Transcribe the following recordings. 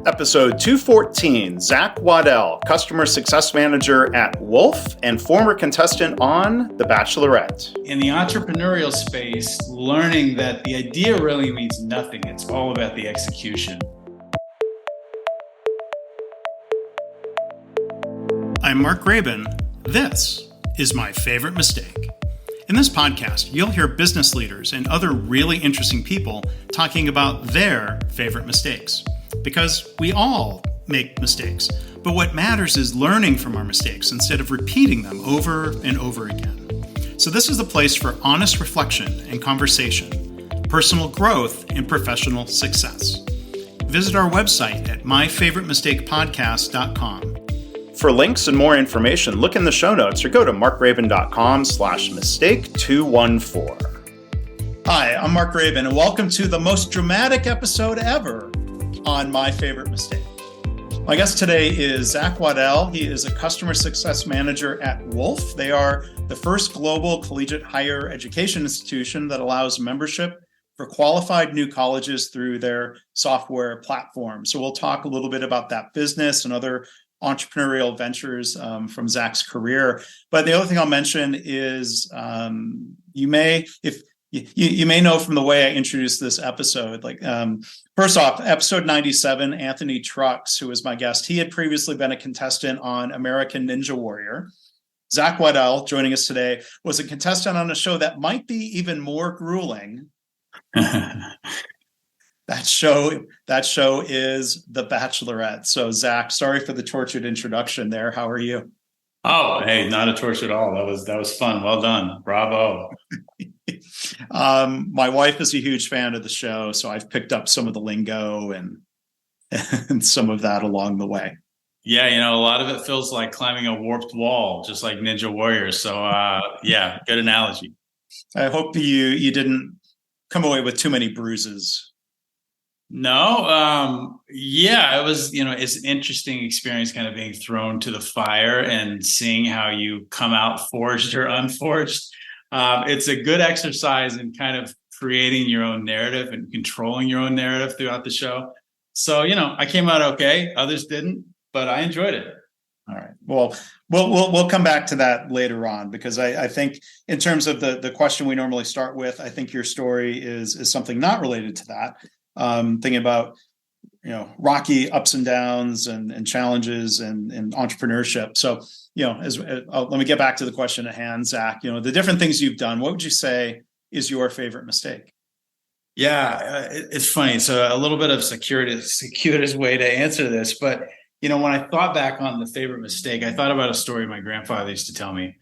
Episode 214, Zach Waddell, Customer Success Manager at Wolf and former contestant on The Bachelorette. In the entrepreneurial space, learning that the idea really means nothing. It's all about the execution. I'm Mark Graben. This is My Favorite Mistake. In this podcast, you'll hear business leaders and other really interesting people talking about their favorite mistakes. Because we all make mistakes, but what matters is learning from our mistakes instead of repeating them over and over again. So this is the place for honest reflection and conversation, personal growth, and professional success. Visit our website at myfavoritemistakepodcast.com. For links and more information, look in the show notes or go to markgraben.com/mistake214. Hi, I'm Mark Graben, and welcome to the most dramatic episode ever on My Favorite Mistake. My guest today is Zach Waddell. He is a customer success manager at Wolf. They are the first global collegiate higher education institution that allows membership for qualified new colleges through their software platform. So we'll talk a little bit about that business and other entrepreneurial ventures from Zach's career. But the other thing I'll mention is you may know from the way I introduced this episode, first off, episode 97, Anthony Trucks, who was my guest, he had previously been a contestant on American Ninja Warrior. Zach Waddell, joining us today, was a contestant on a show that might be even more grueling. That show is The Bachelorette. So Zach, sorry for the tortured introduction there. How are you? Oh, hey, not a torture at all. That was fun. Well done. Bravo. My wife is a huge fan of the show, so I've picked up some of the lingo and some of that along the way. Yeah, a lot of it feels like climbing a warped wall, just like Ninja Warrior. So yeah, good analogy. I hope you didn't come away with too many bruises. No, it was, it's an interesting experience kind of being thrown to the fire and seeing how you come out forged or unforged. It's a good exercise in kind of creating your own narrative and controlling your own narrative throughout the show. So, I came out okay. Others didn't, but I enjoyed it. All right. Well, we'll come back to that later on, because I think in terms of the question we normally start with, I think your story is something not related to that. Thinking about, rocky ups and downs and challenges and entrepreneurship. So, let me get back to the question at hand, Zach. The different things you've done, what would you say is your favorite mistake? Yeah, it's funny. So a little bit of circuitous way to answer this, but when I thought back on the favorite mistake, I thought about a story my grandfather used to tell me.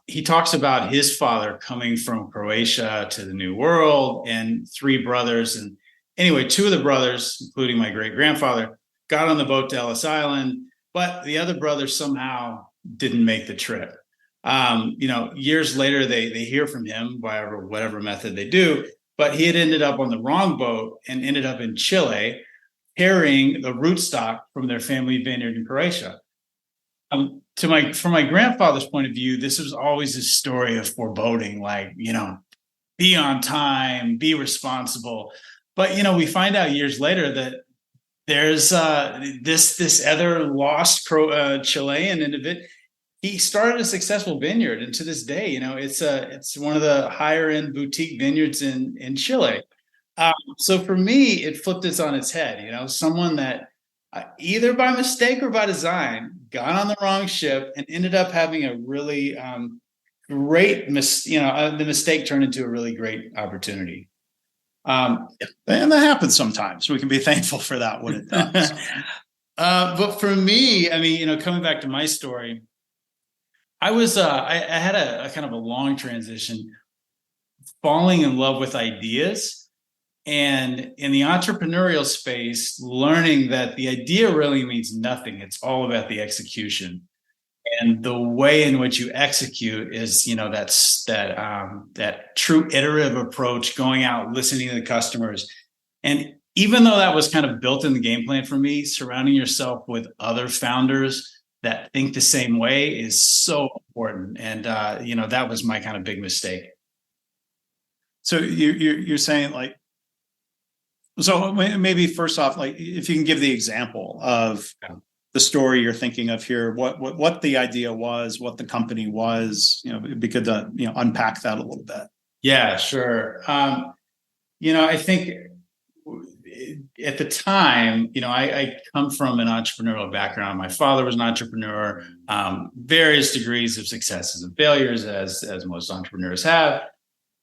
He talks about his father coming from Croatia to the New World and three brothers. And anyway, two of the brothers, including my great grandfather, got on the boat to Ellis Island, but the other brothers somehow didn't make the trip. Years later, they hear from him by whatever method they do, but he had ended up on the wrong boat and ended up in Chile carrying the rootstock from their family vineyard in Croatia. From my grandfather's point of view, this was always a story of foreboding, be on time, be responsible. But, we find out years later that there's this other lost Chilean individual. He started a successful vineyard, and to this day, it's one of the higher end boutique vineyards in Chile. So for me, it flipped this on its head. Someone that either by mistake or by design got on the wrong ship and ended up having a really great the mistake turned into a really great opportunity. And that happens sometimes. We can be thankful for that when it does. But for me, coming back to my story, I was I had a kind of a long transition, falling in love with ideas. And in the entrepreneurial space, learning that the idea really means nothing. It's all about the execution. And the way in which you execute is, that true iterative approach, going out, listening to the customers. And even though that was kind of built in the game plan for me, surrounding yourself with other founders that think the same way is so important. And, that was my kind of big mistake. So you're saying So maybe first off, like if you can give the example of the story you're thinking of here, what the idea was, what the company was, it'd be good to, unpack that a little bit. Yeah, sure. I think at the time, I come from an entrepreneurial background. My father was an entrepreneur, various degrees of successes and failures, as most entrepreneurs have.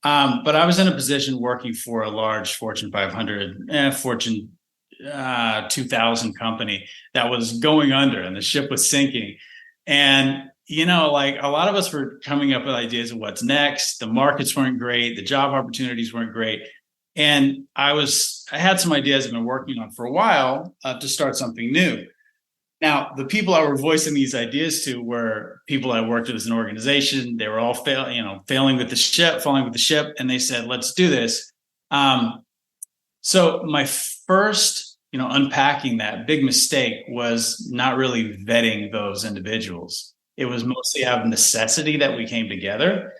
But I was in a position working for a large Fortune 500, Fortune 2000 company that was going under, and the ship was sinking. And like a lot of us were coming up with ideas of what's next. The markets weren't great. The job opportunities weren't great. And I had some ideas I've been working on for a while to start something new. Now, the people I were voicing these ideas to were people I worked with as an organization. They were all failing with the ship, falling with the ship. And they said, let's do this. So my first, unpacking that big mistake was not really vetting those individuals. It was mostly out of necessity that we came together.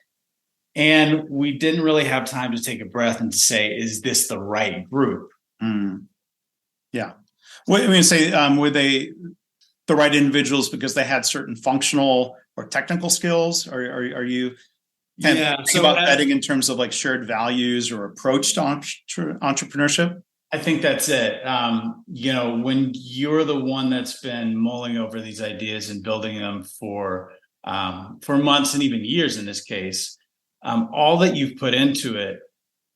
And we didn't really have time to take a breath and to say, is this the right group? Yeah. What I mean, say, were they the right individuals because they had certain functional or technical skills? Or are you thinking about vetting in terms of like shared values or approach to entrepreneurship? I think that's it. When you're the one that's been mulling over these ideas and building them for months and even years in this case, all that you've put into it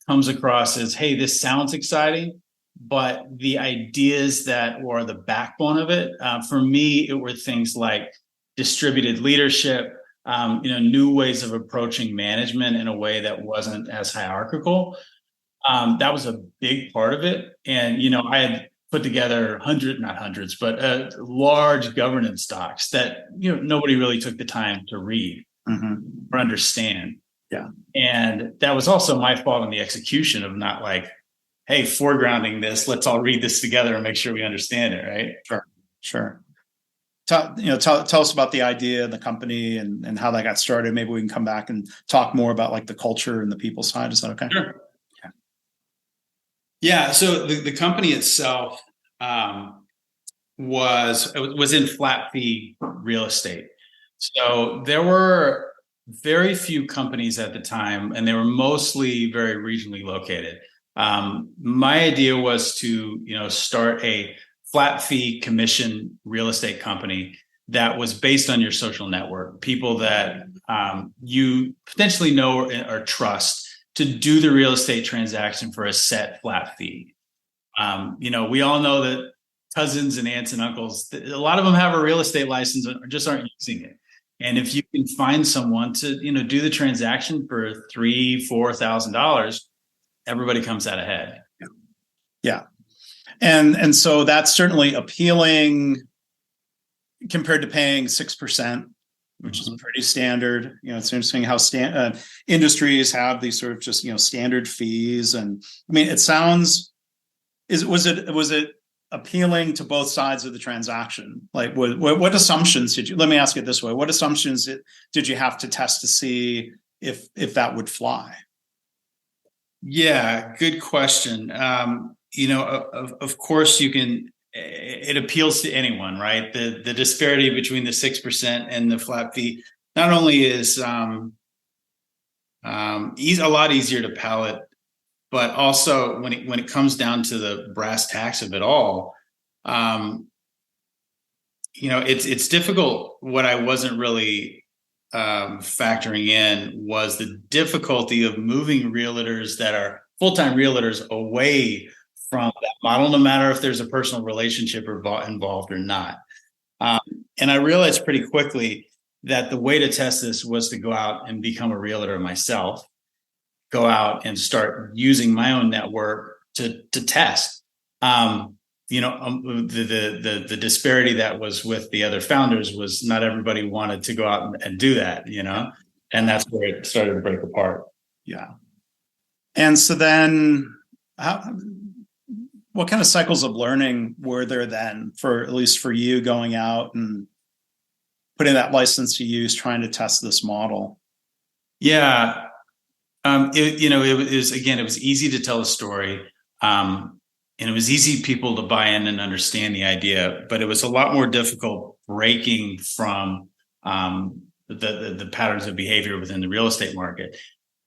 comes across as, hey, this sounds exciting, but the ideas that were the backbone of it, for me, it were things like distributed leadership, new ways of approaching management in a way that wasn't as hierarchical. That was a big part of it. And, I had put together not hundreds, but large governance docs that, nobody really took the time to read or understand. Yeah. And that was also my fault in the execution of not like, hey, foregrounding this, let's all read this together and make sure we understand it. Right. Sure. Tell us about the idea and the company and how that got started. Maybe we can come back and talk more about like the culture and the people side. Is that okay? Sure. Yeah. So the company itself was in flat fee real estate. So there were very few companies at the time, and they were mostly very regionally located. My idea was to, start a flat fee commission real estate company that was based on your social network, people that you potentially know or trust to do the real estate transaction for a set flat fee. We all know that cousins and aunts and uncles, a lot of them have a real estate license or just aren't using it. And if you can find someone to, do the transaction for $3,000-$4,000, everybody comes out ahead. Yeah. And so that's certainly appealing compared to paying 6%, which is pretty standard. It's interesting how industries have these sort of just, standard fees. And I mean, it sounds, was it appealing to both sides of the transaction? Like what assumptions let me ask it this way. What assumptions did you have to test to see if that would fly? Yeah, good question. Of course it appeals to anyone, right? The disparity between the 6% and the flat fee not only is a lot easier to palate, but also when it comes down to the brass tacks of it all, it's difficult. What I wasn't really factoring in was the difficulty of moving realtors that are full-time realtors away from that model, no matter if there's a personal relationship involved or not. And I realized pretty quickly that the way to test this was to go out and become a realtor myself, go out and start using my own network to test. The disparity that was with the other founders was not everybody wanted to go out and do that, and that's where it started to break apart. Yeah. And so then what kind of cycles of learning were there then at least for you going out and putting that license to use, trying to test this model? Yeah. It was easy to tell a story. and it was easy people to buy in and understand the idea, but it was a lot more difficult breaking from the patterns of behavior within the real estate market.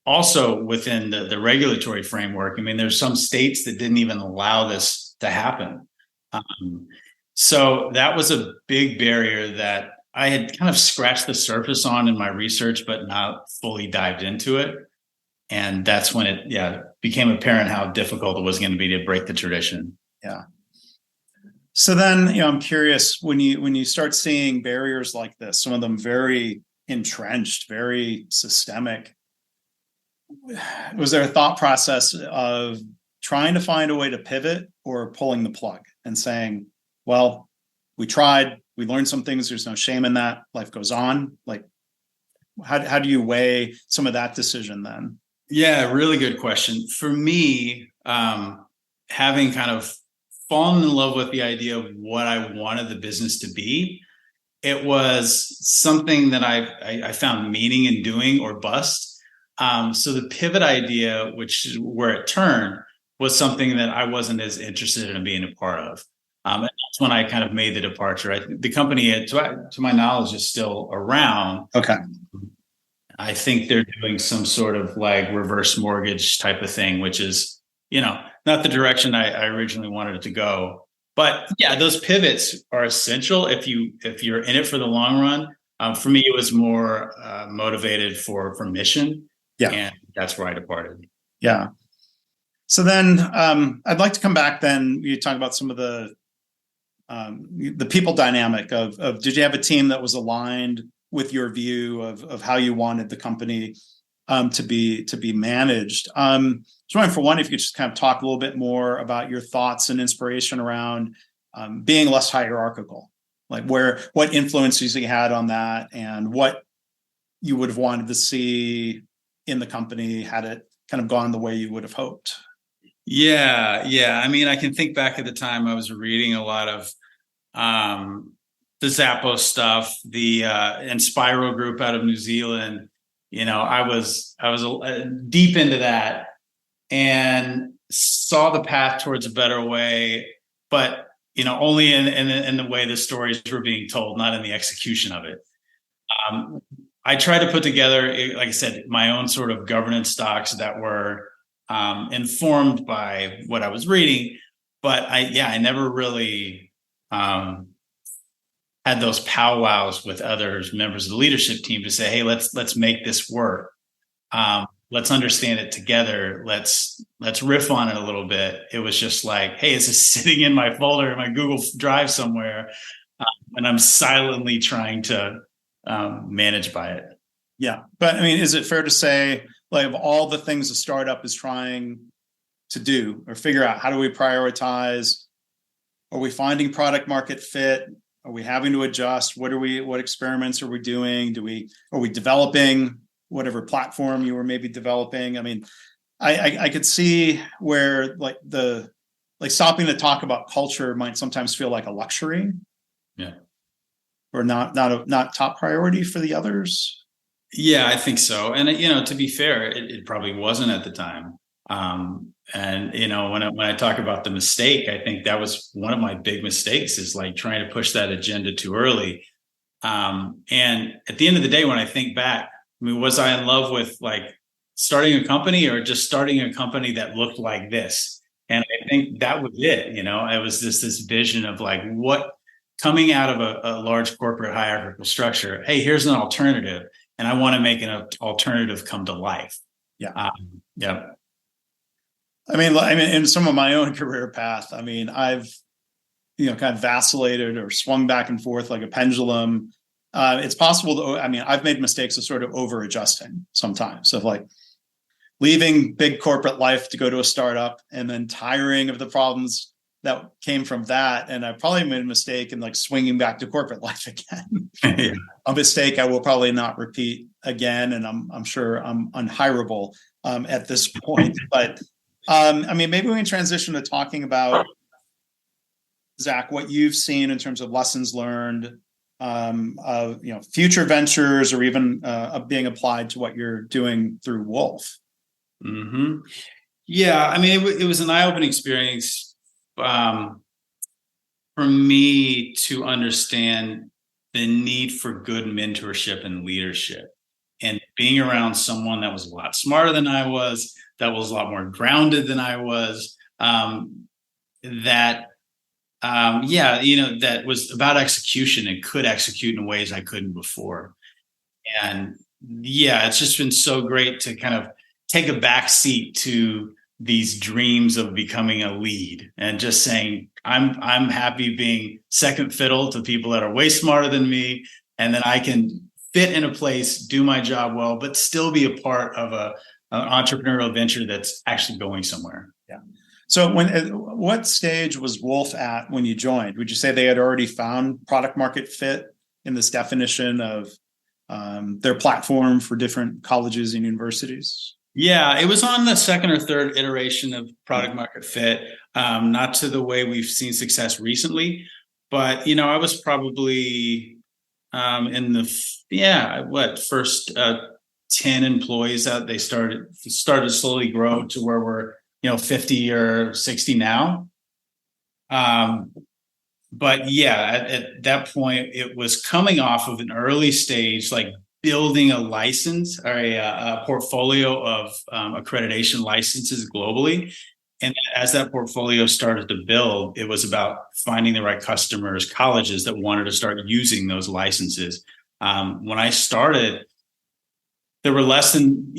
Also within the regulatory framework, I mean, there's some states that didn't even allow this to happen. So that was a big barrier that I had kind of scratched the surface on in my research, but not fully dived into it. And that's when it became apparent how difficult it was going to be to break the tradition. Yeah. So then, I'm curious, when you start seeing barriers like this, some of them very entrenched, very systemic, was there a thought process of trying to find a way to pivot or pulling the plug and saying, well, we tried, we learned some things, there's no shame in that, life goes on? Like, how do you weigh some of that decision then? Yeah, really good question. For me, having kind of fallen in love with the idea of what I wanted the business to be, it was something that I found meaning in doing or bust. So the pivot idea, which is where it turned, was something that I wasn't as interested in being a part of. And that's when I kind of made the departure. The company, to my knowledge, is still around. Okay. I think they're doing some sort of like reverse mortgage type of thing, which is, not the direction I originally wanted it to go. But yeah, those pivots are essential if you're in it for the long run. For me, it was more motivated for mission. Yeah. And that's where I departed. Yeah. So then I'd like to come back then. You talk about some of the people dynamic of did you have a team that was aligned with your view of how you wanted the company to be managed? So for one, if you could just kind of talk a little bit more about your thoughts and inspiration around being less hierarchical, like what influences you had on that and what you would have wanted to see in the company had it kind of gone the way you would have hoped. Yeah. I mean, I can think back at the time I was reading a lot of the Zappos stuff, the Inspiro group out of New Zealand. I was deep into that and saw the path towards a better way, but only in the way the stories were being told, not in the execution of it. I tried to put together, like I said, my own sort of governance stocks that were informed by what I was reading, but I never really had those powwows with others, members of the leadership team, to say, hey, let's make this work. Let's understand it together. Let's riff on it a little bit. It was just like, hey, it's just sitting in my folder in my Google Drive somewhere, and I'm silently trying to manage by it. Yeah. But I mean, is it fair to say, like, of all the things a startup is trying to do or figure out, how do we prioritize? Are we finding product market fit? Are we having to adjust? What experiments are we doing? Are we developing whatever platform you were maybe developing? I mean, I could see where stopping to talk about culture might sometimes feel like a luxury. Yeah. Or not top priority for the others. Yeah, I think so. And to be fair, it probably wasn't at the time. And when I talk about the mistake, I think that was one of my big mistakes, is like trying to push that agenda too early. And at the end of the day, when I think back, I mean, was I in love with like starting a company or just starting a company that looked like this? And I think that was it. It was this vision of like, what coming out of a large corporate hierarchical structure. Hey, here's an alternative, and I want to make an alternative come to life. Yeah. Yeah. I mean, in some of my own career path, I mean, I've, kind of vacillated or swung back and forth like a pendulum. It's possible I've made mistakes of sort of over adjusting sometimes, of like leaving big corporate life to go to a startup and then tiring of the problems that came from that. And I probably made a mistake in like swinging back to corporate life again. Yeah. A mistake I will probably not repeat again. And I'm sure I'm unhirable at this point, but maybe we can transition to talking about, Zach, what you've seen in terms of lessons learned, of future ventures, or even being applied to what you're doing through Wolf. Mm-hmm. Yeah, I mean, it was an eye-opening experience for me to understand the need for good mentorship and leadership, and being around someone that was a lot smarter than I was, that was a lot more grounded than I was, that that was about execution and could execute in ways I couldn't before. And it's just been so great to kind of take a back seat to these dreams of becoming a lead and just saying, I'm happy being second fiddle to people that are way smarter than me. And then I can fit in a place, do my job well, but still be a part of an entrepreneurial venture that's actually going somewhere. Yeah. So what stage was Wolf at when you joined? Would you say they had already found product market fit in this definition of their platform for different colleges and universities? Yeah, it was on the second or third iteration of product market fit, not to the way we've seen success recently, but I was probably in the first 10 employees out. They started to slowly grow to where we're 50 or 60 now. But at that point, it was coming off of an early stage, like building a license or a portfolio of accreditation licenses globally. And as that portfolio started to build, it was about finding the right customers, colleges that wanted to start using those licenses. When I started, there were less than,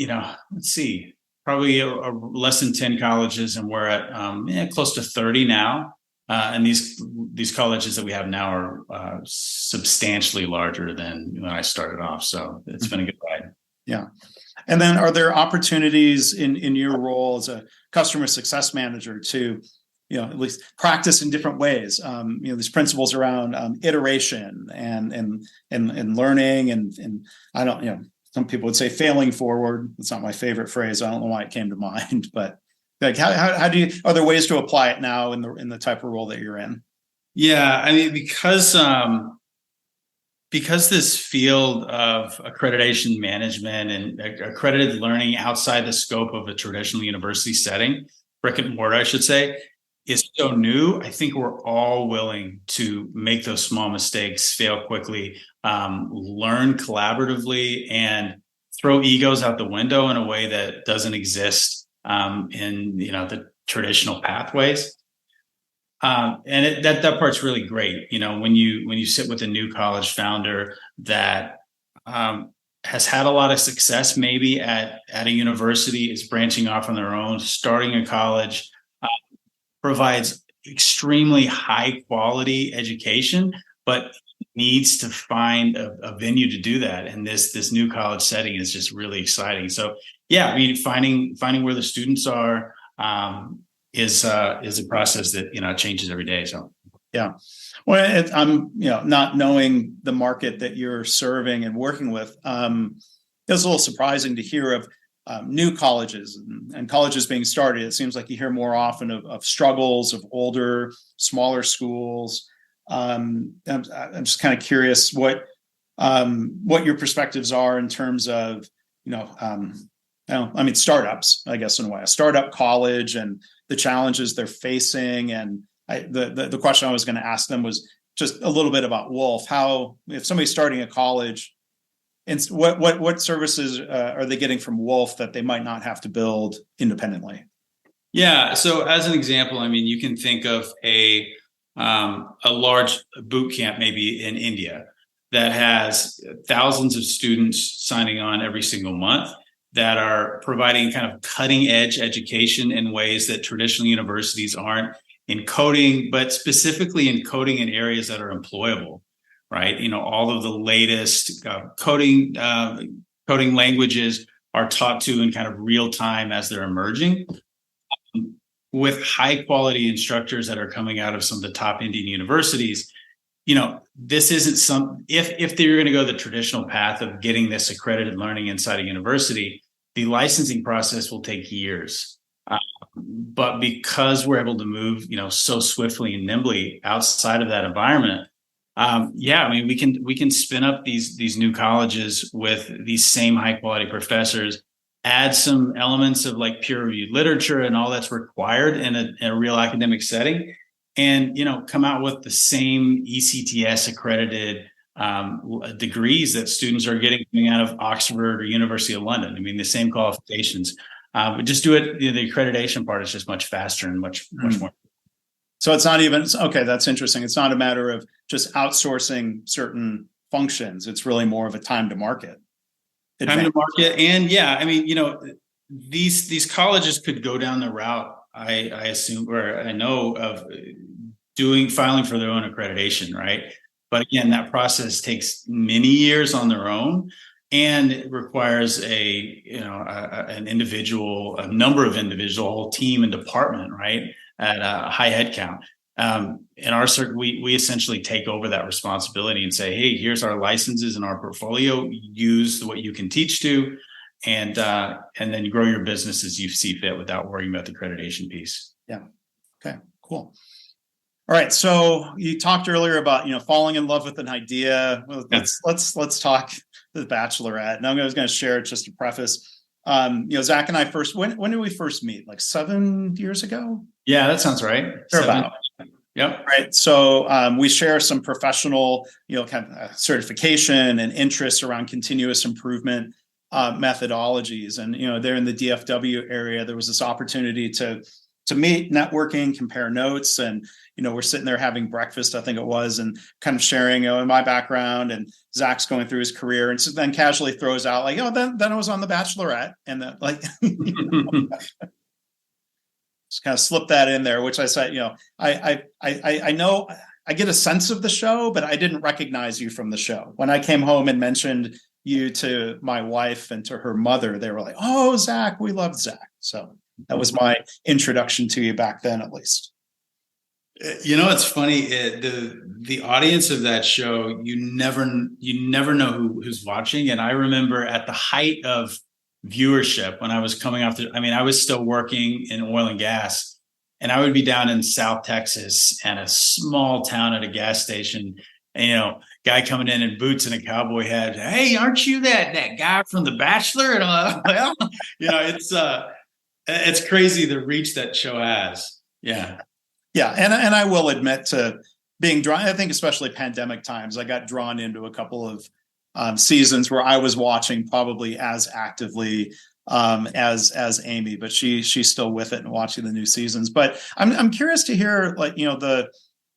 probably less than 10 colleges, and we're at close to 30 now. And these colleges that we have now are substantially larger than when I started off. So it's been a good ride. Yeah. And then are there opportunities in your role as a customer success manager to, at least practice in different ways? These principles around iteration and learning and I don't, some people would say failing forward. It's not my favorite phrase. I don't know why it came to mind, but like how do you, are there ways to apply it now in the type of role that you're in? Yeah, I mean, because this field of accreditation management and accredited learning outside the scope of a traditional university setting, brick and mortar, I should say, is so new. I think we're all willing to make those small mistakes, fail quickly, learn collaboratively, and throw egos out the window in a way that doesn't exist in the traditional pathways. And that part's really great. When you sit with a new college founder that has had a lot of success, maybe at a university, is branching off on their own, starting a college, provides extremely high quality education, but needs to find a venue to do that. And this new college setting is just really exciting. So finding where the students are is a process that changes every day. So well, I'm not knowing the market that you're serving and working with. It was a little surprising to hear of new colleges and colleges being started. It seems like you hear more often of struggles of older, smaller schools. I'm just kind of curious what your perspectives are in terms of startups, I guess, in a way, a startup college and the challenges they're facing. And the question I was going to ask them was just a little bit about Wolf. How, if somebody's starting a college, and what services are they getting from Wolf that they might not have to build independently? Yeah. So as an example, you can think of a large boot camp maybe in India that has thousands of students signing on every single month that are providing kind of cutting edge education in ways that traditional universities aren't, in coding, but specifically in coding in areas that are employable, right? All of the latest coding languages are taught to in kind of real time as they're emerging, with high quality instructors that are coming out of some of the top Indian universities. This isn't if they're going to go the traditional path of getting this accredited learning inside a university, the licensing process will take years. But because we're able to move, so swiftly and nimbly outside of that environment, we can spin up these new colleges with these same high quality professors, add some elements of like peer reviewed literature and all that's required in a real academic setting, and, come out with the same ECTS accredited degrees that students are getting coming out of Oxford or University of London. I mean, the same qualifications, but just do it. The accreditation part is just much faster and much more. So it's not even, okay, that's interesting. It's not a matter of just outsourcing certain functions. It's really more of a time to market. And these colleges could go down the route, I assume, or I know of filing for their own accreditation, right? But again, that process takes many years on their own, and it requires an individual, a number of individuals, a whole team and department, right, at a high head count. In our circuit, we essentially take over that responsibility and say, hey, here's our licenses and our portfolio. Use what you can teach to, and then grow your business as you see fit without worrying about the accreditation piece. Yeah. Okay, cool. All right. So you talked earlier about, falling in love with an idea. Well, let's talk the Bachelorette. And I was going to share just to preface. Zach and I when did we first meet? Like 7 years ago? Yeah, that sounds right. About. Yep. Right. So we share some professional, kind of certification and interests around continuous improvement methodologies. And, there in the DFW area, there was this opportunity to meet, networking, compare notes. And, we're sitting there having breakfast, I think it was, and kind of sharing, my background, and Zach's going through his career. And so then casually throws out like, then I was on the Bachelorette, and then like, just kind of slip that in there, which I said, I know I get a sense of the show, but I didn't recognize you from the show. When I came home and mentioned you to my wife and to her mother, they were like, oh, Zach, we love Zach. So that was my introduction to you back then, at least. It's funny. The audience of that show, you never know who's watching. And I remember at the height of viewership, when I was coming off I was still working in oil and gas, and I would be down in South Texas at a small town at a gas station, and, guy coming in boots and a cowboy hat. Hey, aren't you that guy from The Bachelor? And well, it's crazy the reach that show has. Yeah. Yeah. And I will admit to being drawn, I think especially pandemic times, I got drawn into a couple of seasons where I was watching probably as actively as Amy, but she's still with it and watching the new seasons. But I'm curious to hear, like, the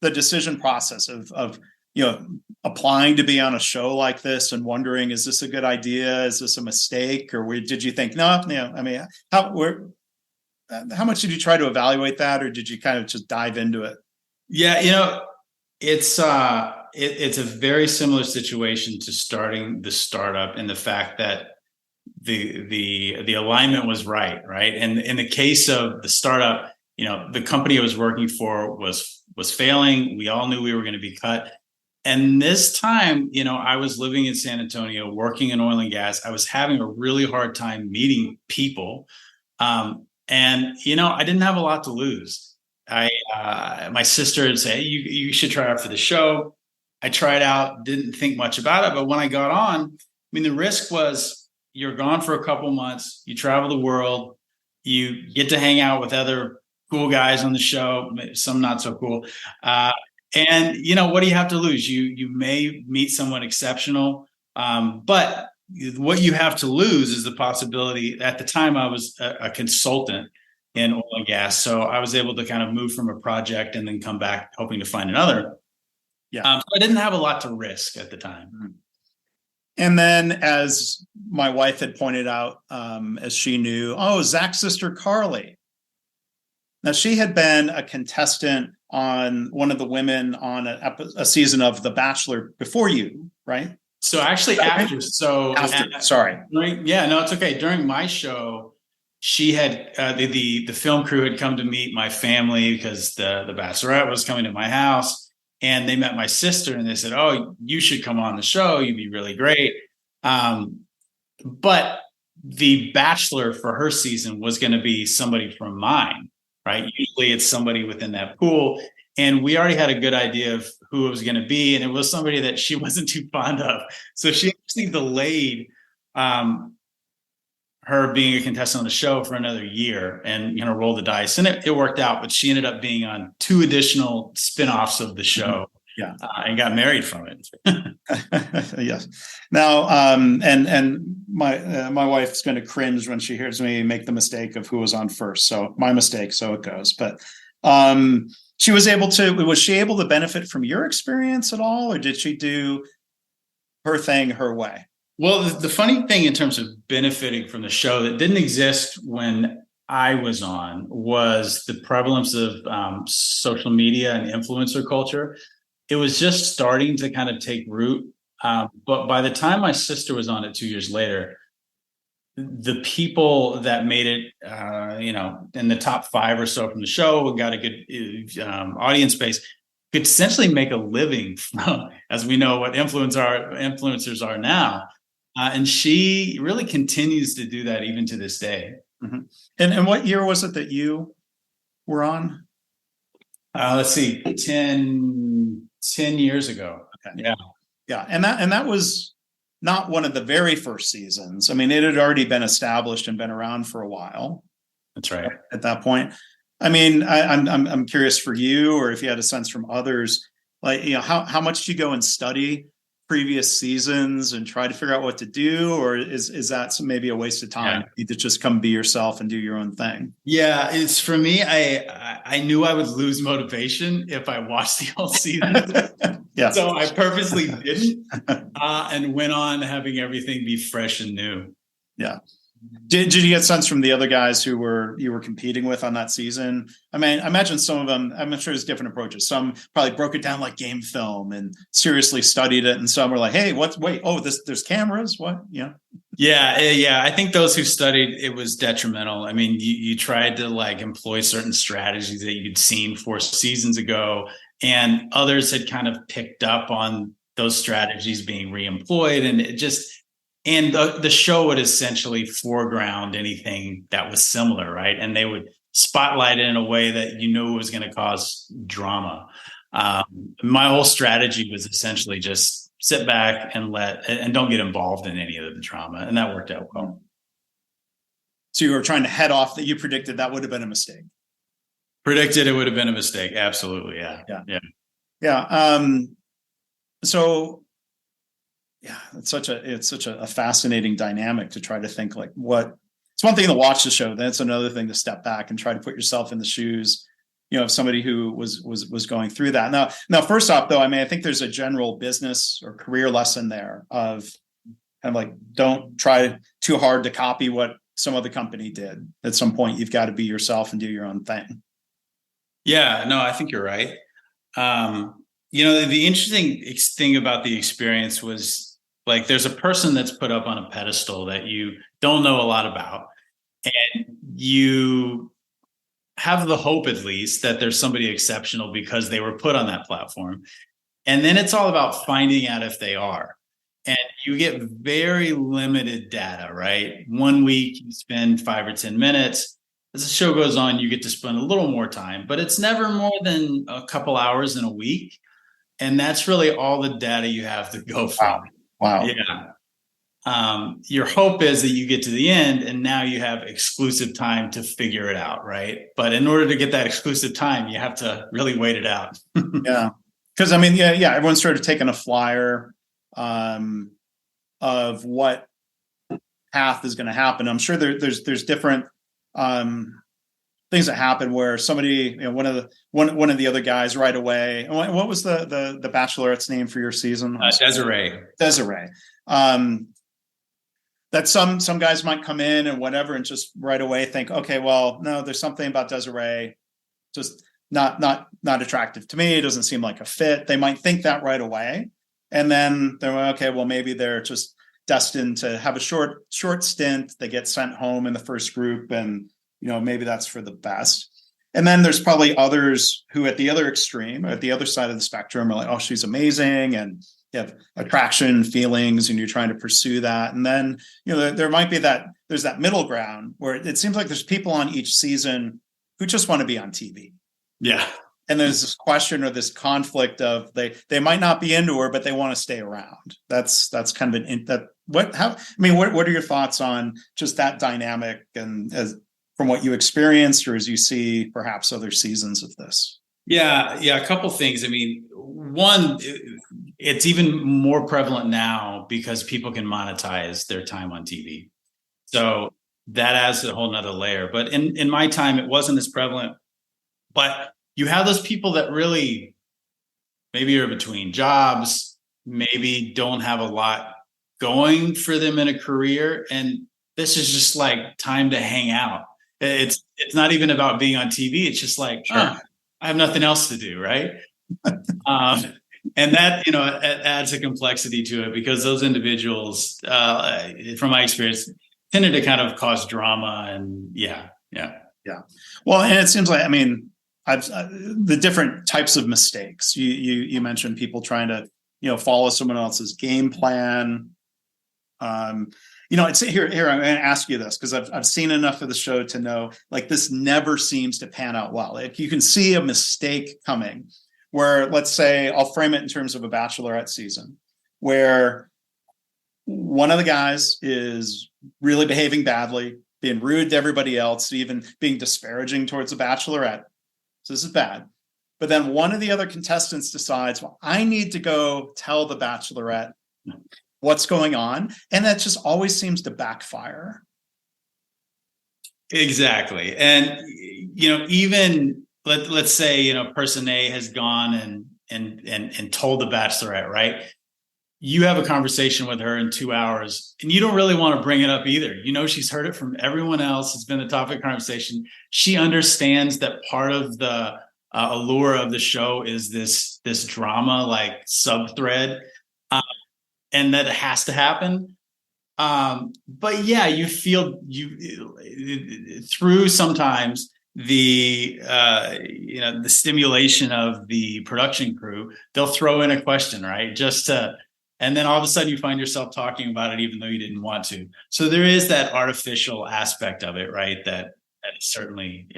decision process of applying to be on a show like this and wondering, is this a good idea? Is this a mistake? Or did you think, no, how much did you try to evaluate that, or did you kind of just dive into it? Yeah, it's a very similar situation to starting the startup, in the fact that the alignment was right. And in the case of the startup, the company I was working for was failing. We all knew we were going to be cut. And this time, I was living in San Antonio, working in oil and gas. I was having a really hard time meeting people. And, I didn't have a lot to lose. My sister would say, you should try out for the show. I tried out, didn't think much about it. But when I got on, the risk was you're gone for a couple months, you travel the world, you get to hang out with other cool guys on the show, some not so cool. And, what do you have to lose? You may meet someone exceptional, but what you have to lose is the possibility. At the time, I was a consultant in oil and gas, so I was able to kind of move from a project and then come back hoping to find another. Yeah, so I didn't have a lot to risk at the time. And then, as my wife had pointed out, as she knew, Zach's sister Carly. Now, she had been a contestant on one of the women on a season of The Bachelor before you, right? So actually after. Sorry. Yeah, no, it's okay. During my show, she had the film crew had come to meet my family because the Bachelorette was coming to my house, and they met my sister and they said, "Oh, you should come on the show. You'd be really great." But the Bachelor for her season was going to be somebody from mine, right? Usually it's somebody within that pool. And we already had a good idea of who it was going to be. And it was somebody that she wasn't too fond of. So she actually delayed her her being a contestant on the show for another year and, roll the dice. And it worked out, but she ended up being on 2 additional spinoffs of the show. Yeah. And got married from it. Yes. Now, and my wife's going to cringe when she hears me make the mistake of who was on first. So my mistake, so it goes. But was she able to benefit from your experience at all, or did she do her thing her way? Well, the funny thing in terms of benefiting from the show that didn't exist when I was on was the prevalence of social media and influencer culture. It was just starting to kind of take root. But by the time my sister was on it 2 years later, the people that made it, in the top 5 or so from the show and got a good audience base could essentially make a living from, as we know what influencers are now. And she really continues to do that even to this day. Mm-hmm. And what year was it that you were on? Let's see, 10 years ago. Okay. Yeah. Yeah. And that was not one of the very first seasons. I mean, it had already been established and been around for a while. That's right. At that point. I mean, I'm curious for you, or if you had a sense from others, like, how much do you go and study previous seasons and try to figure out what to do, or is that maybe a waste of time? You to just come be yourself and do your own thing? Yeah, it's for me. I knew I would lose motivation if I watched the whole season. Yeah. So I purposely didn't, and went on having everything be fresh and new. Yeah. Did you get a sense from the other guys you were competing with on that season? I mean, I imagine some of them, I'm not sure there's different approaches. Some probably broke it down like game film and seriously studied it. And some were like, hey, there's cameras. What? Yeah. Yeah. I think those who studied, it was detrimental. I mean, you tried to like employ certain strategies that you'd seen 4 seasons ago, and others had kind of picked up on those strategies being reemployed. And it just, and the show would essentially foreground anything that was similar, right? And they would spotlight it in a way that you knew was going to cause drama. My whole strategy was essentially just sit back and don't get involved in any of the drama, and that worked out well. So you were trying to head off that you predicted that would have been a mistake. Predicted it would have been a mistake. Absolutely, yeah. So. Yeah, it's such a fascinating dynamic to try to think like it's one thing to watch the show, then it's another thing to step back and try to put yourself in the shoes, of somebody who was going through that. Now, first off, though, I mean, I think there's a general business or career lesson there of kind of like, don't try too hard to copy what some other company did. At some point, you've got to be yourself and do your own thing. Yeah, no, I think you're right. The interesting thing about the experience was, like, there's a person that's put up on a pedestal that you don't know a lot about, and you have the hope, at least, that there's somebody exceptional because they were put on that platform. And then it's all about finding out if they are. And you get very limited data, right? 1 week, you spend 5 or 10 minutes. As the show goes on, you get to spend a little more time, but it's never more than a couple hours in a week. And that's really all the data you have to go from. Wow. Yeah. Your hope is that you get to the end and now you have exclusive time to figure it out, right? But in order to get that exclusive time, you have to really wait it out. Yeah. Because I mean, everyone's sort of taking a flyer of what path is going to happen. I'm sure there's different things that happen where somebody, one of the other guys right away. What was the Bachelorette's name for your season? Desiree. That some guys might come in and whatever, and just right away think, okay, well, no, there's something about Desiree, just not attractive to me. It doesn't seem like a fit. They might think that right away, and then they're like, okay, well, maybe they're just destined to have a short stint. They get sent home in the first group, and maybe that's for the best. And then there's probably others who at the other extreme, at the other side of the spectrum, are like, oh, she's amazing. And you have attraction feelings and you're trying to pursue that. And then, there might be there's that middle ground where it seems like there's people on each season who just want to be on TV. Yeah. And there's this question or this conflict of they might not be into her, but they want to stay around. That's kind of what are your thoughts on just that dynamic and from what you experienced or as you see perhaps other seasons of this? Yeah, a couple things. I mean, one, it's even more prevalent now because people can monetize their time on TV. So that adds a whole nother layer. But in my time, it wasn't as prevalent. But you have those people that really maybe are between jobs, maybe don't have a lot going for them in a career. And this is just like time to hang out. It's not even about being on TV. It's just like, I have nothing else to do, right? And that, it adds a complexity to it because those individuals, from my experience, tended to kind of cause drama and yeah. Well, and it seems like, the different types of mistakes you mentioned, people trying to follow someone else's game plan. It's here. I'm going to ask you this because I've seen enough of the show to know like this never seems to pan out well. Like you can see a mistake coming where, let's say, I'll frame it in terms of a Bachelorette season where one of the guys is really behaving badly, being rude to everybody else, even being disparaging towards the Bachelorette. So this is bad. But then one of the other contestants decides, well, I need to go tell the Bachelorette what's going on. And that just always seems to backfire. Exactly. And, even let's say, person A has gone and told the Bachelorette, right? You have a conversation with her in 2 hours and you don't really want to bring it up either. She's heard it from everyone else. It's been the topic of conversation. She understands that part of the allure of the show is this drama, like sub thread, and that it has to happen. But yeah, you feel through sometimes the stimulation of the production crew, they'll throw in a question, right? And then all of a sudden you find yourself talking about it, even though you didn't want to. So there is that artificial aspect of it, right? That is certainly,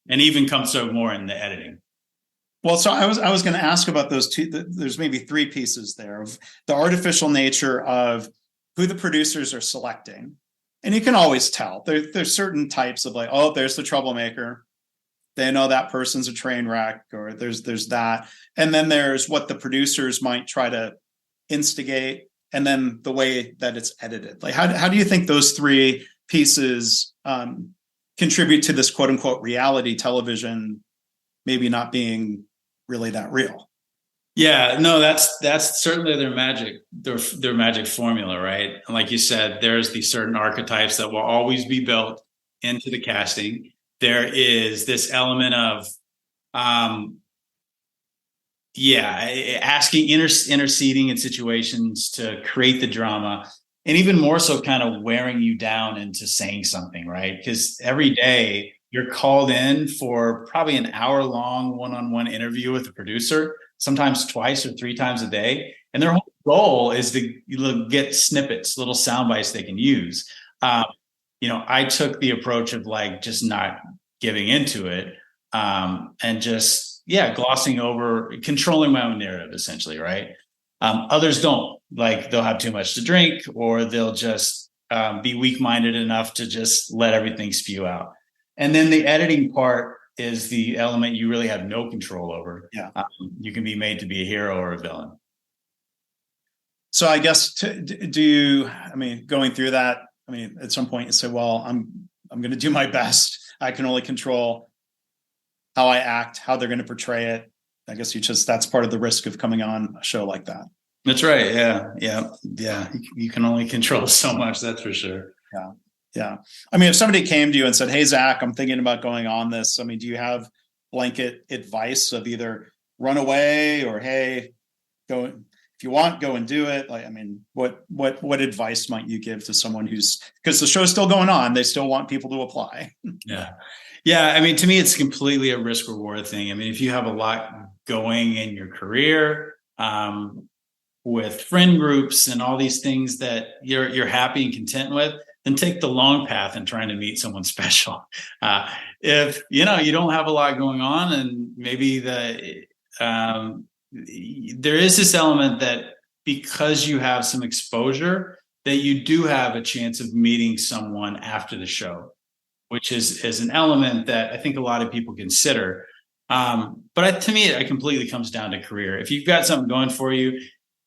and even comes so more in the editing. Well, so I was going to ask about those two. There's maybe three pieces there of the artificial nature of who the producers are selecting. And you can always tell there's certain types of like, oh, there's the troublemaker. They know that person's a train wreck, or there's that. And then there's what the producers might try to instigate, and then the way that it's edited. Like how do you think those three pieces contribute to this quote unquote reality television maybe not being really that real? Yeah, no, that's certainly their magic formula, right? And like you said, there's these certain archetypes that will always be built into the casting. There is this element of asking, interceding in situations to create the drama, and even more so kind of wearing you down into saying something, right? Because every day you're called in for probably an hour-long one-on-one interview with the producer, sometimes twice or three times a day. And their whole goal is to get snippets, little sound bites they can use. I took the approach of like just not giving into it and just glossing over, controlling my own narrative, essentially, right? Others don't. Like they'll have too much to drink, or they'll just be weak-minded enough to just let everything spew out. And then the editing part is the element you really have no control over. Yeah, you can be made to be a hero or a villain. So I guess going through that, at some point you say, well, I'm going to do my best. I can only control how I act, how they're going to portray it. I guess that's part of the risk of coming on a show like that. That's right. Yeah. You can only control so much. That's for sure. Yeah. If somebody came to you and said, hey, Zach, I'm thinking about going on this. Do you have blanket advice of either run away or, hey, go, if you want, go and do it? What advice might you give to someone because the show's still going on, they still want people to apply? Yeah. To me, it's completely a risk reward thing. If you have a lot going in your career, with friend groups and all these things that you're happy and content with, than take the long path and trying to meet someone special. If you don't have a lot going on, and maybe there is this element that because you have some exposure, that you do have a chance of meeting someone after the show, which is an element that I think a lot of people consider. But to me, it completely comes down to career. If you've got something going for you,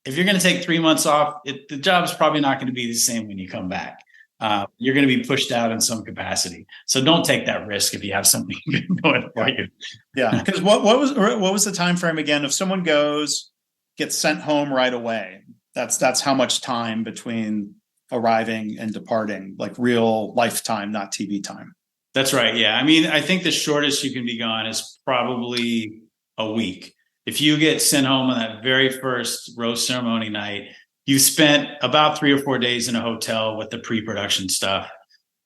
if you're going to take 3 months off, the job's probably not going to be the same when you come back. You're going to be pushed out in some capacity. So don't take that risk if you have something going for you. Yeah. Because what was the time frame again? If someone gets sent home right away, that's how much time between arriving and departing, like real lifetime, not TV time. That's right. Yeah. I mean, I think the shortest you can be gone is probably a week. If you get sent home on that very first rose ceremony night, you spent about 3 or 4 days in a hotel with the pre-production stuff.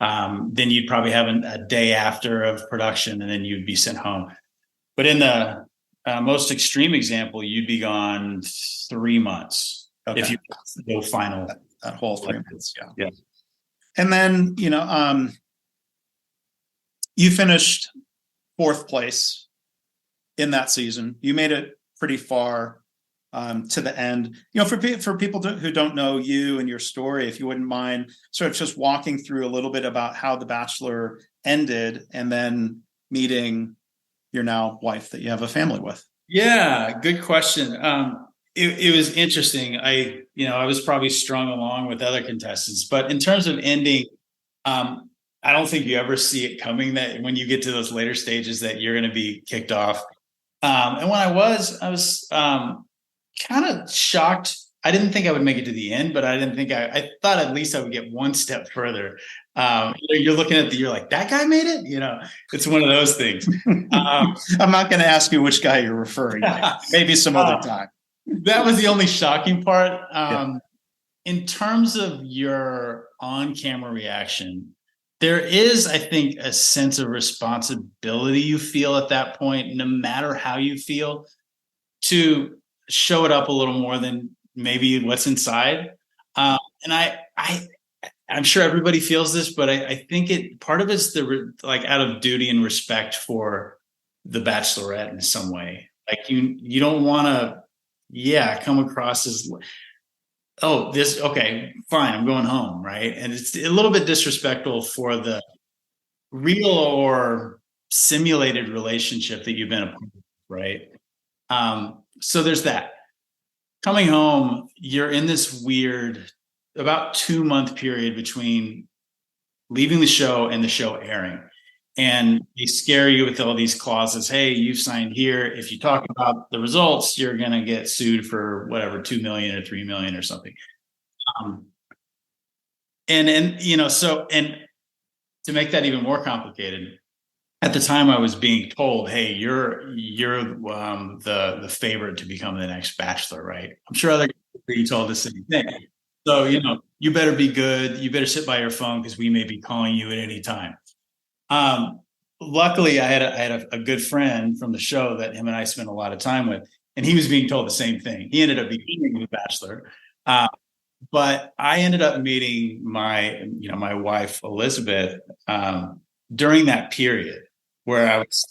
Then you'd probably have a day after of production, and then you'd be sent home. But in the most extreme example, you'd be gone 3 months. Okay. If you go final. That whole 3 months. Yeah. And then, you finished 4th place in that season. You made it pretty far to the end. For people who don't know you and your story, if you wouldn't mind sort of just walking through a little bit about how The Bachelor ended, and then meeting your now wife that you have a family with. Yeah, good question. It was interesting. I was probably strung along with other contestants, but in terms of ending, I don't think you ever see it coming that when you get to those later stages that you're going to be kicked off. And when I was kind of shocked. I didn't think I would make it to the end, but I thought at least I would get one step further. You're looking at you're like, that guy made it? It's one of those things. I'm not going to ask you which guy you're referring to. Maybe some other time. That was the only shocking part. In terms of your on-camera reaction, there is, I think, a sense of responsibility you feel at that point, no matter how you feel, to show it up a little more than maybe what's inside. And I'm sure everybody feels this, but I think part of it's out of duty and respect for the Bachelorette in some way. Like you don't want to, come across as, okay, fine, I'm going home, right? And it's a little bit disrespectful for the real or simulated relationship that you've been a part of, right? So there's that. Coming home, you're in this weird about 2-month period between leaving the show and the show airing. And they scare you with all these clauses. Hey, you've signed here. If you talk about the results, you're going to get sued for whatever, 2 million or 3 million or something. And to make that even more complicated, at the time I was being told, hey, you're the favorite to become the next Bachelor, right? I'm sure other people are being told the same thing. So, you better be good. You better sit by your phone because we may be calling you at any time. Luckily, I had a good friend from the show that him and I spent a lot of time with, and he was being told the same thing. He ended up becoming the Bachelor. But I ended up meeting my wife, Elizabeth, during that period where I was,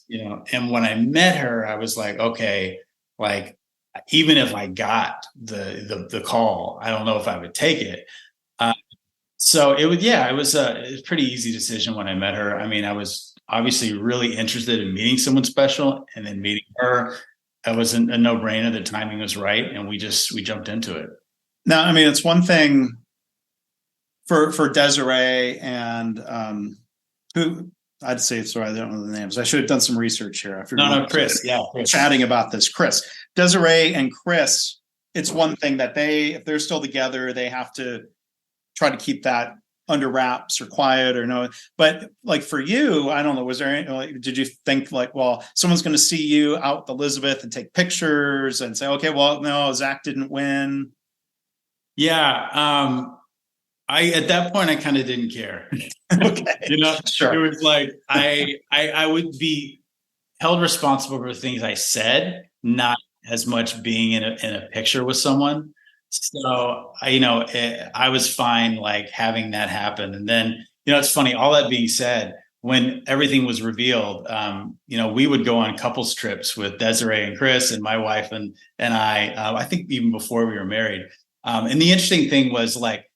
and when I met her, I was like, okay, like, even if I got the call, I don't know if I would take it. So it was a pretty easy decision when I met her. I mean, I was obviously really interested in meeting someone special, and then meeting her, it was a no-brainer. The timing was right, and we jumped into it. Now, I mean, it's one thing for Desiree and who I'd say it's right. I don't know the names. I should have done some research here. No, Chris. Yeah, Chris. Chatting about this, Chris, Desiree, and Chris. It's one thing that if they're still together, they have to try to keep that under wraps or quiet or no. But like for you, I don't know. Was there any? Did you think like, well, someone's going to see you out with Elizabeth and take pictures and say, okay, well, no, Zach didn't win. Yeah. At that point, I kind of didn't care. Okay. Sure. It was like, I would be held responsible for things I said, not as much being in a picture with someone. So I was fine like having that happen. And then, it's funny, all that being said, when everything was revealed, we would go on couples trips with Desiree and Chris and my wife and I think even before we were married. And the interesting thing was like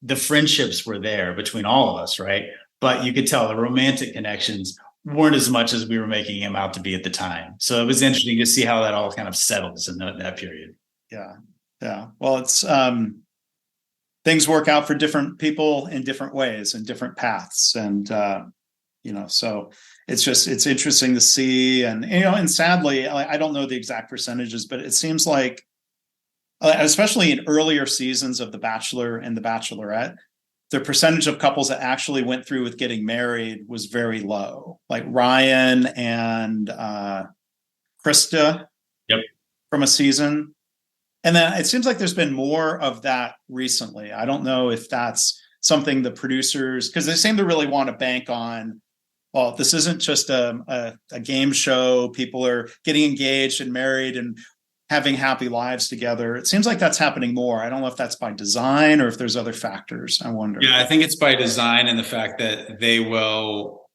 the friendships were there between all of us, right? But you could tell the romantic connections weren't as much as we were making them out to be at the time. So it was interesting to see how that all kind of settles in that period. Yeah. Yeah. Well, it's things work out for different people in different ways and different paths. And, so it's interesting to see. And sadly, I don't know the exact percentages, but it seems like, especially in earlier seasons of The Bachelor and The Bachelorette, the percentage of couples that actually went through with getting married was very low. Like Ryan and Krista from a season. And then it seems like there's been more of that recently. I don't know if that's something the producers, because they seem to really want to bank on, well, this isn't just a game show. People are getting engaged and married and having happy lives together. It seems like that's happening more. I don't know if that's by design or if there's other factors. I wonder. Yeah, I think it's by design and the fact that they will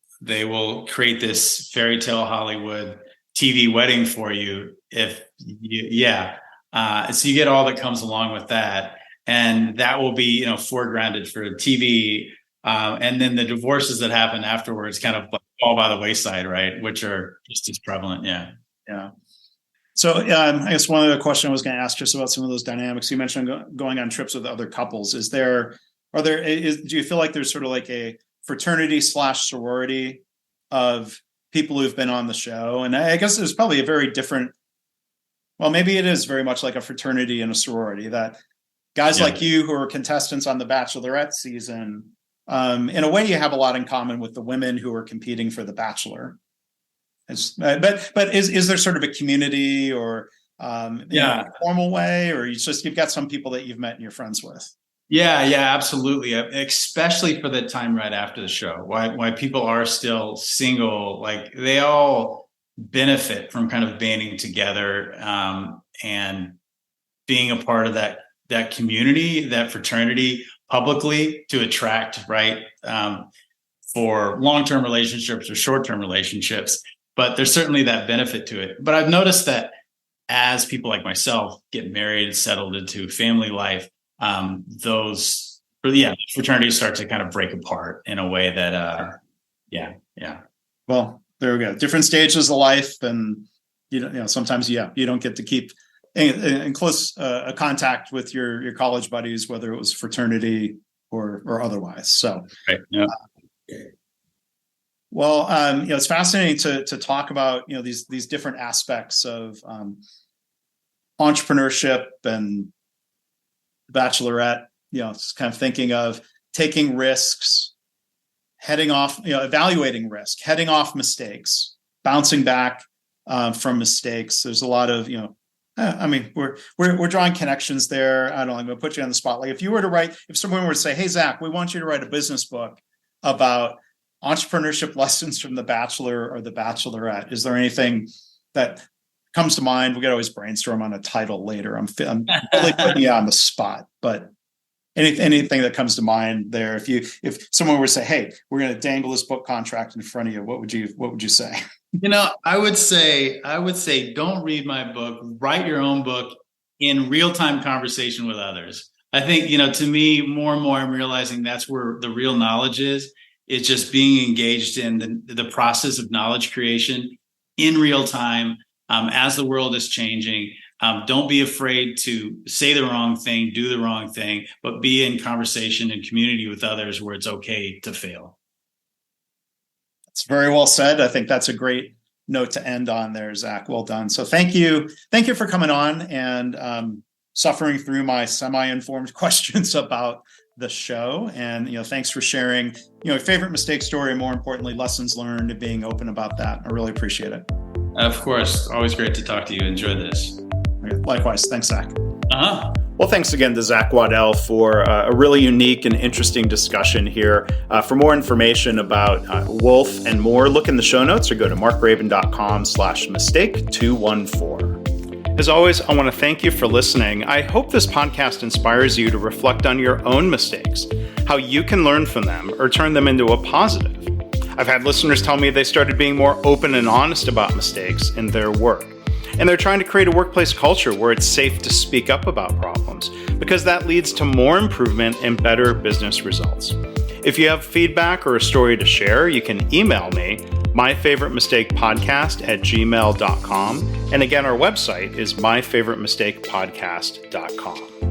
create this fairy tale Hollywood TV wedding for you. So you get all that comes along with that, and that will be foregrounded for TV. And then the divorces that happen afterwards kind of fall by the wayside, right? Which are just as prevalent. Yeah. Yeah. So I guess one other question I was going to ask just about some of those dynamics. You mentioned going on trips with other couples. Do you feel like there's sort of like a fraternity/sorority of people who've been on the show? And I guess there's probably a very different, well, maybe it is very much like a fraternity and a sorority, that guys like you who are contestants on the Bachelorette season, in a way you have a lot in common with the women who are competing for The Bachelor. But is there sort of a community or in a formal way, or you've got some people that you've met and you're friends with? Yeah, absolutely. Especially for the time right after the show, why people are still single, like they all benefit from kind of banding together and being a part of that community, that fraternity publicly to attract, right, for long-term relationships or short-term relationships. But there's certainly that benefit to it. But I've noticed that as people like myself get married and settled into family life, those fraternities start to kind of break apart in a way that, Well, there we go. Different stages of life, and sometimes you don't get to keep in close contact with your college buddies, whether it was fraternity or otherwise. So, right. Yeah. Well, it's fascinating to talk about these different aspects of entrepreneurship and Bachelorette. Just kind of thinking of taking risks, heading off, evaluating risk, heading off mistakes, bouncing back from mistakes. There's a lot of we're drawing connections there. I don't know, I'm going to put you on the spot. Like if someone were to say, "Hey, Zach, we want you to write a business book about entrepreneurship lessons from The Bachelor or The Bachelorette," is there anything that comes to mind? We could always brainstorm on a title later. I'm really putting you on the spot, but anything that comes to mind there. If someone were to say, "Hey, we're going to dangle this book contract in front of you," what would you say? I would say, don't read my book. Write your own book in real-time conversation with others. I think, to me, more and more, I'm realizing that's where the real knowledge is. It's just being engaged in the process of knowledge creation in real time as the world is changing. Don't be afraid to say the wrong thing, do the wrong thing, but be in conversation and community with others where it's okay to fail. It's very well said. I think that's a great note to end on there, Zach. Well done. So thank you for coming on and suffering through my semi-informed questions about the show. And, thanks for sharing, your favorite mistake story, and more importantly, lessons learned, and being open about that. I really appreciate it. Of course. Always great to talk to you. Enjoy this. Likewise. Thanks, Zach. Well, thanks again to Zach Waddell for a really unique and interesting discussion here. For more information about Wolf and more, look in the show notes or go to markraven.com/mistake214. As always, I want to thank you for listening. I hope this podcast inspires you to reflect on your own mistakes, how you can learn from them or turn them into a positive. I've had listeners tell me they started being more open and honest about mistakes in their work. And they're trying to create a workplace culture where it's safe to speak up about problems, because that leads to more improvement and better business results. If you have feedback or a story to share, you can email me, myfavoritemistakepodcast@gmail.com. And again, our website is myfavoritemistakepodcast.com.